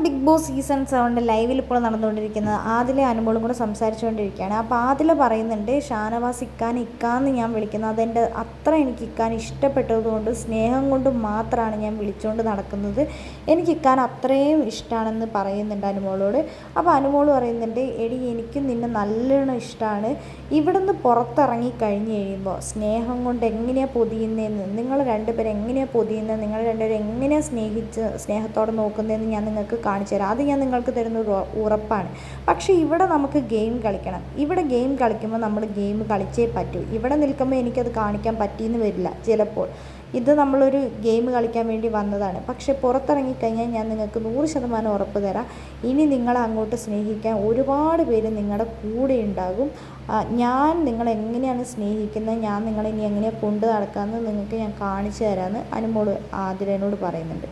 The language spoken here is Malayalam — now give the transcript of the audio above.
ബിഗ് ബോസ് സീസൺ 7 ലൈവിൽ ഇപ്പോൾ നടന്നുകൊണ്ടിരിക്കുന്നത് ആദിലെ അനുമോളും കൂടെ സംസാരിച്ചുകൊണ്ടിരിക്കുകയാണ്. അപ്പോൾ ആദില പറയുന്നുണ്ട്, ഷാനവാസ് ഇക്കാന്ന് ഞാൻ വിളിക്കുന്നത് അതെൻ്റെ അത്ര എനിക്ക് ഇക്കാൻ ഇഷ്ടപ്പെട്ടതുകൊണ്ട് സ്നേഹം കൊണ്ട് മാത്രമാണ് ഞാൻ വിളിച്ചുകൊണ്ട് നടക്കുന്നത്. എനിക്ക് ഇക്കാൻ അത്രയും ഇഷ്ടമാണെന്ന് പറയുന്നുണ്ട് അനുമോളോട്. അപ്പോൾ അനുമോൾ പറയുന്നുണ്ട്, എടി എനിക്കും നിന്നെ നല്ലോണം ഇഷ്ടമാണ്. ഇവിടെ നിന്ന് പുറത്തിറങ്ങി കഴിഞ്ഞ് കഴിയുമ്പോൾ സ്നേഹം കൊണ്ട് എങ്ങനെയാണ് പൊതിയുന്നതെന്ന്, നിങ്ങൾ രണ്ടുപേരും എങ്ങനെയാണ് പൊതിയുന്നത്, നിങ്ങൾ രണ്ടുപേരും എങ്ങനെയാണ് സ്നേഹത്തോടെ നോക്കുന്നതെന്ന് ഞാൻ നിങ്ങൾക്ക് കാണിച്ചു തരാം. അത് ഞാൻ നിങ്ങൾക്ക് തരുന്ന ഉറപ്പാണ്. പക്ഷേ ഇവിടെ നമുക്ക് ഗെയിം കളിക്കണം. ഇവിടെ ഗെയിം കളിക്കുമ്പോൾ നമ്മൾ ഗെയിം കളിച്ചേ പറ്റൂ. ഇവിടെ നിൽക്കുമ്പോൾ എനിക്കത് കാണിക്കാൻ പറ്റിയെന്ന് വരില്ല ചിലപ്പോൾ. ഇത് നമ്മളൊരു ഗെയിം കളിക്കാൻ വേണ്ടി വന്നതാണ്. പക്ഷേ പുറത്തിറങ്ങിക്കഴിഞ്ഞാൽ ഞാൻ നിങ്ങൾക്ക് 100% ഉറപ്പ് തരാം, ഇനി നിങ്ങളെ അങ്ങോട്ട് സ്നേഹിക്കാൻ ഒരുപാട് പേര് നിങ്ങളുടെ കൂടെ ഉണ്ടാകും. ഞാൻ നിങ്ങളെങ്ങനെയാണ് സ്നേഹിക്കുന്നത്, ഞാൻ നിങ്ങളെ ഇനി എങ്ങനെയാണ് കൊണ്ടു നടക്കാമെന്ന് നിങ്ങൾക്ക് ഞാൻ കാണിച്ചു തരാമെന്ന് അനുമോൾ ആതിരേനോട് പറയുന്നുണ്ട്.